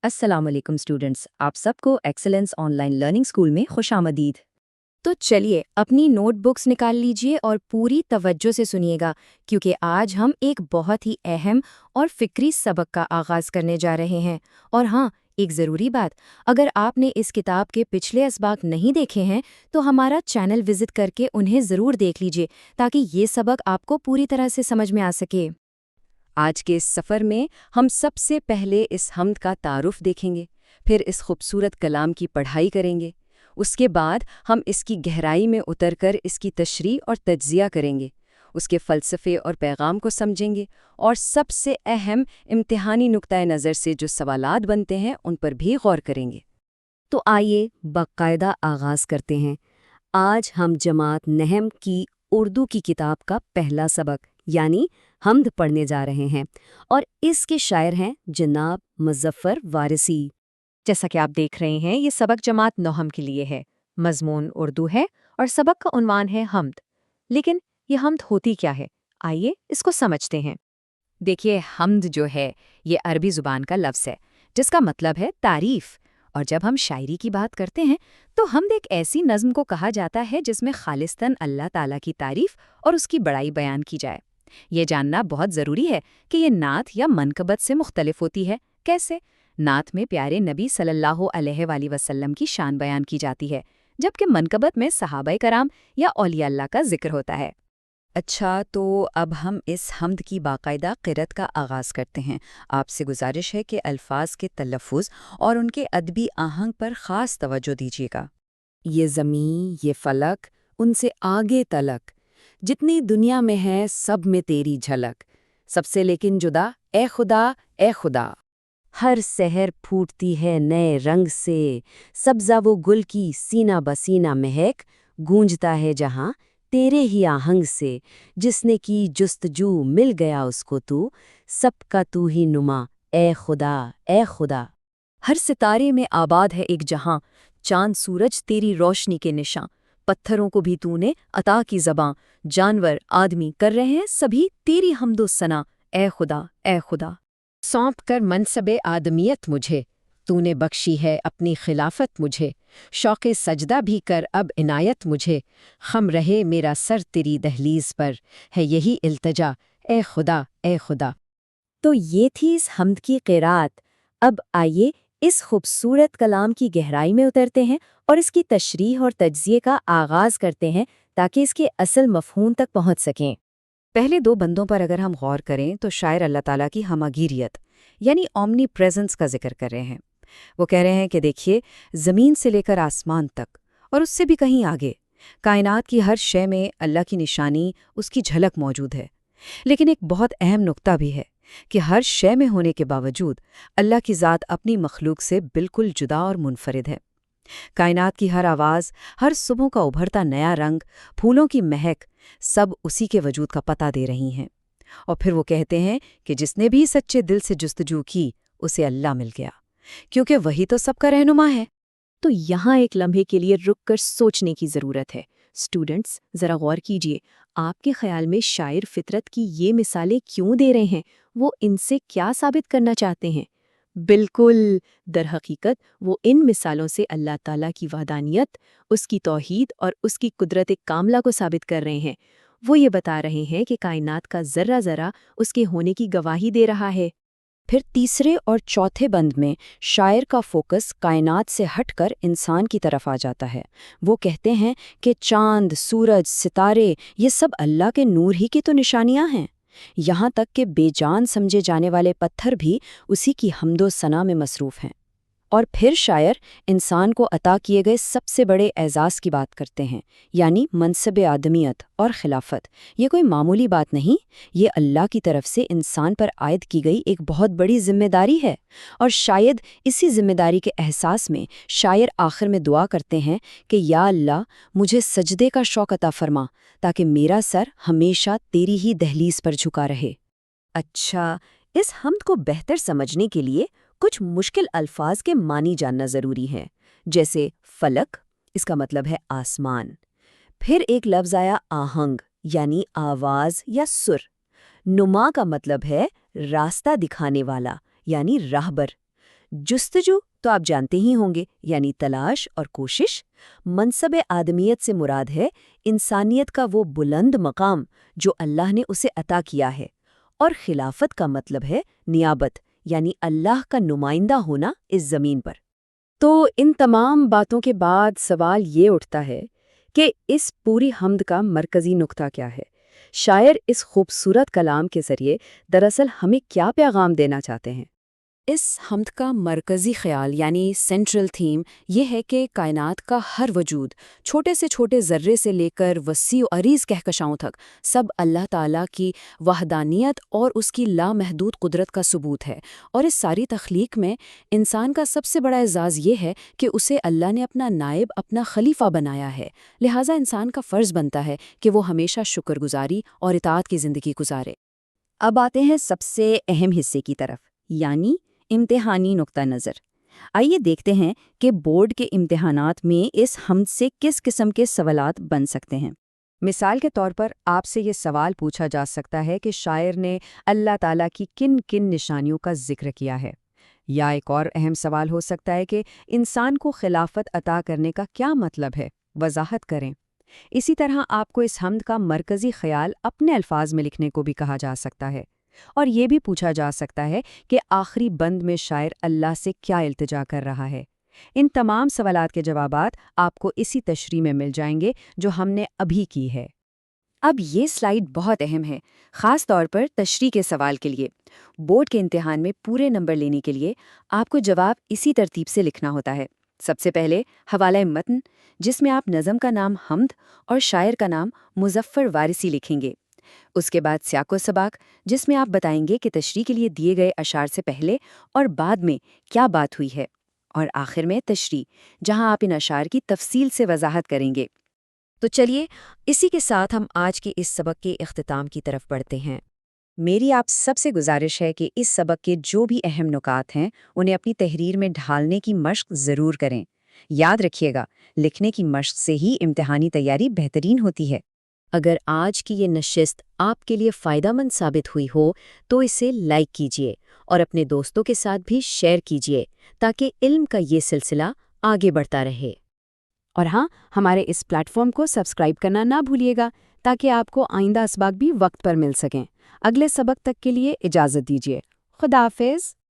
अस्सलाम वालेकुम स्टूडेंट्स, आप सबको एक्सेलेंस ऑनलाइन लर्निंग स्कूल में खुशामदीद। तो चलिए अपनी नोटबुक्स निकाल लीजिए और पूरी तवज्जो से सुनिएगा, क्योंकि आज हम एक बहुत ही अहम और फिक्री सबक का आगाज़ करने जा रहे हैं। और हाँ, एक ज़रूरी बात, अगर आपने इस किताब के पिछले असबाक नहीं देखे हैं तो हमारा चैनल विज़िट करके उन्हें ज़रूर देख लीजिए, ताकि ये सबक आपको पूरी तरह से समझ में आ सके। आज के इस सफ़र में हम सबसे पहले इस हम्द का तारुफ देखेंगे, फिर इस खूबसूरत कलाम की पढ़ाई करेंगे। उसके बाद हम इसकी गहराई में उतरकर इसकी तशरीह और तज्ज़िया करेंगे, उसके फ़लसफ़े और पैगाम को समझेंगे, और सबसे अहम इम्तिहानी नुक्ता नज़र से जो सवालात बनते हैं उन पर भी गौर करेंगे। तो आइए बाकायदा आगाज़ करते हैं। आज हम जमात नहम की उर्दू की किताब का पहला सबक यानी हम्द पढ़ने जा रहे हैं, और इसके शायर हैं जनाब मुज़फ़्फ़र वारिसी। जैसा कि आप देख रहे हैं, ये सबक जमात नौहम के लिए है। मज़मून उर्दू है और सबक का उन्वान है हम्द। लेकिन ये हम्द होती क्या है? आइए इसको समझते हैं। देखिए, हम्द जो है ये अरबी ज़ुबान का लफ्ज़ है जिसका मतलब है तारीफ़। और जब हम शायरी की बात करते हैं तो हम्द एक ऐसी नज़्म को कहा जाता है जिसमें खालिस्तन अल्लाह ताला की तारीफ़ और उसकी बड़ाई बयान की जाए। ये जानना बहुत ज़रूरी है कि ये नात या मनकबत से मुख्तलिफ होती है। कैसे? नात में प्यारे नबी सल्लल्लाहु अलैहि वसल्लम की शान बयान की जाती है, जबकि मनकबत में सहाबाए कराम या औलिया अल्लाह का जिक्र होता है। अच्छा, तो अब हम इस हम्द की बाकायदा क़िरत का आगाज़ करते हैं। आपसे गुजारिश है कि अल्फाज के तलफ़ुज़ और उनके अदबी आहंग पर ख़ास तवज्जो दीजिएगा। ये ज़मीं, ये फ़लक, उनसे आगे तलक, जितनी दुनिया में है सब में तेरी झलक, सबसे लेकिन जुदा ए खुदा, ए खुदा। हर सहर फूटती है नए रंग से, सब्ज़ा वो गुल की सीना बसीना महक, गूंजता है जहां तेरे ही आहंग से, जिसने की जुस्तजू मिल गया उसको तू, सबका तू ही नुमा ए खुदा, ए खुदा। हर सितारे में आबाद है एक जहां, चांद सूरज तेरी रोशनी के निशां, पत्थरों को भी तूने अता की ज़बां, जानवर आदमी कर रहे हैं सभी तेरी हम्दो सना, ए खुदा, ए खुदा। सौंप कर मनसबे आदमियत मुझे, तूने बख्शी है अपनी खिलाफत मुझे, शौक़े सजदा भी कर अब इनायत मुझे, खम रहे मेरा सर तेरी दहलीज पर, है यही इल्तजा ए खुदा, ए खुदा। तो ये थी इस हम्द की क़िरात। अब आइए इस खूबसूरत कलाम की गहराई में उतरते हैं और इसकी तशरीह और तज्ज़िये का आगाज़ करते हैं, ताकि इसके असल मफ़हूम तक पहुँच सकें। पहले दो बंदों पर अगर हम गौर करें तो शायर अल्लाह ताला की हमागिरियत यानी ओमनी प्रेजेंस का जिक्र कर रहे हैं। वो कह रहे हैं कि देखिए, ज़मीन से लेकर आसमान तक और उससे भी कहीं आगे कायनात की हर शय में अल्लाह की निशानी, उसकी झलक मौजूद है। लेकिन एक बहुत अहम नुक्ता भी है कि हर शय में होने के बावजूद अल्लाह की ज़ात अपनी मखलूक से बिल्कुल जुदा और मुनफरिद है। कायनात की हर आवाज़, हर सुबह का उभरता नया रंग, फूलों की महक, सब उसी के वजूद का पता दे रही हैं। और फिर वो कहते हैं कि जिसने भी सच्चे दिल से जुस्तजू की उसे अल्लाह मिल गया, क्योंकि वही तो सबका रहनुमा है। तो यहाँ एक लम्हे के लिए रुककर सोचने की ज़रूरत है। स्टूडेंट्स, ज़रा गौर कीजिए, आपके ख्याल में शायर फितरत की ये मिसालें क्यों दे रहे हैं? वो इनसे क्या साबित करना चाहते हैं? बिल्कुल, दरहकीकत वो इन मिसालों से अल्लाह ताला की वहदानियत, उसकी तौहीद और उसकी कुदरत कामला को साबित कर रहे हैं। वो ये बता रहे हैं कि कायनात का ज़र्रा ज़रा उसके होने की गवाही दे रहा है। फिर तीसरे और चौथे बंद में शायर का फोकस कायनात से हटकर इंसान की तरफ आ जाता है। वो कहते हैं कि चांद, सूरज, सितारे, ये सब अल्लाह के नूर ही की तो निशानियां हैं। यहाँ तक कि बेजान समझे जाने वाले पत्थर भी उसी की हम्दो सना में मसरूफ़ हैं। और फिर शायर इंसान को अता किए गए सबसे बड़े एजाज़ की बात करते हैं, यानी मनसब आदमियत और खिलाफत। ये कोई मामूली बात नहीं, ये अल्लाह की तरफ से इंसान पर आयद की गई एक बहुत बड़ी जिम्मेदारी है। और शायद इसी जिम्मेदारी के एहसास में शायर आखिर में दुआ करते हैं कि या अल्लाह, मुझे सजदे का शौक़ अता फरमा, ताकि मेरा सर हमेशा तेरी ही दहलीज पर झुका रहे। अच्छा, इस हम्द को बेहतर समझने के लिए कुछ मुश्किल अल्फाज के मानी जानना ज़रूरी है, जैसे फलक, इसका मतलब है आसमान। फिर एक लफ्ज़ आया आहंग, यानी आवाज़ या सुर। नुमा का मतलब है रास्ता दिखाने वाला, यानी राहबर। جستجو تو آپ جانتے ہی ہوں گے، یعنی تلاش اور کوشش۔ منصب آدمیت سے مراد ہے انسانیت کا وہ بلند مقام جو اللہ نے اسے عطا کیا ہے، اور خلافت کا مطلب ہے نیابت، یعنی اللہ کا نمائندہ ہونا اس زمین پر۔ تو ان تمام باتوں کے بعد سوال یہ اٹھتا ہے کہ اس پوری حمد کا مرکزی نقطہ کیا ہے؟ شاعر اس خوبصورت کلام کے ذریعے دراصل ہمیں کیا پیغام دینا چاہتے ہیں؟ اس حمد کا مرکزی خیال یعنی سینٹرل تھیم یہ ہے کہ کائنات کا ہر وجود، چھوٹے سے چھوٹے ذرے سے لے کر وسیع و عریض کہکشاؤں تک، سب اللہ تعالیٰ کی وحدانیت اور اس کی لامحدود قدرت کا ثبوت ہے۔ اور اس ساری تخلیق میں انسان کا سب سے بڑا اعزاز یہ ہے کہ اسے اللہ نے اپنا نائب، اپنا خلیفہ بنایا ہے، لہٰذا انسان کا فرض بنتا ہے کہ وہ ہمیشہ شکر گزاری اور اطاعت کی زندگی گزارے۔ اب آتے ہیں سب سے اہم حصے کی طرف، یعنی امتحانی نقطہ نظر۔ آئیے دیکھتے ہیں کہ بورڈ کے امتحانات میں اس حمد سے کس قسم کے سوالات بن سکتے ہیں۔ مثال کے طور پر آپ سے یہ سوال پوچھا جا سکتا ہے کہ شاعر نے اللہ تعالیٰ کی کن کن نشانیوں کا ذکر کیا ہے، یا ایک اور اہم سوال ہو سکتا ہے کہ انسان کو خلافت عطا کرنے کا کیا مطلب ہے، وضاحت کریں۔ اسی طرح آپ کو اس حمد کا مرکزی خیال اپنے الفاظ میں لکھنے کو بھی کہا جا سکتا ہے، اور یہ بھی پوچھا جا سکتا ہے کہ آخری بند میں شاعر اللہ سے کیا التجا کر رہا ہے۔ ان تمام سوالات کے جوابات آپ کو اسی تشریح میں مل جائیں گے جو ہم نے ابھی کی ہے۔ اب یہ سلائیڈ بہت اہم ہے، خاص طور پر تشریح کے سوال کے لیے۔ بورڈ کے امتحان میں پورے نمبر لینے کے لیے آپ کو جواب اسی ترتیب سے لکھنا ہوتا ہے۔ سب سے پہلے حوالہ متن، جس میں آپ نظم کا نام حمد اور شاعر کا نام مظفر وارثی لکھیں گے۔ اس کے بعد سیاق و سباق، جس میں آپ بتائیں گے کہ تشریح کے لیے دیے گئے اشعار سے پہلے اور بعد میں کیا بات ہوئی ہے، اور آخر میں تشریح، جہاں آپ ان اشعار کی تفصیل سے وضاحت کریں گے۔ تو چلیے اسی کے ساتھ ہم آج کے اس سبق کے اختتام کی طرف بڑھتے ہیں۔ میری آپ سب سے گزارش ہے کہ اس سبق کے جو بھی اہم نکات ہیں انہیں اپنی تحریر میں ڈھالنے کی مشق ضرور کریں۔ یاد رکھیے گا، لکھنے کی مشق سے ہی امتحانی تیاری بہترین ہوتی ہے۔ اگر آج کی یہ نشست آپ کے لیے فائدہ مند ثابت ہوئی ہو تو اسے لائک کیجیے اور اپنے دوستوں کے ساتھ بھی شیئر کیجیے تاکہ علم کا یہ سلسلہ آگے بڑھتا رہے۔ اور ہاں، ہمارے اس پلیٹ فارم کو سبسکرائب کرنا نہ بھولیے گا تاکہ آپ کو آئندہ اسباق بھی وقت پر مل سکیں۔ اگلے سبق تک کے لیے اجازت دیجیے۔ خدا حافظ۔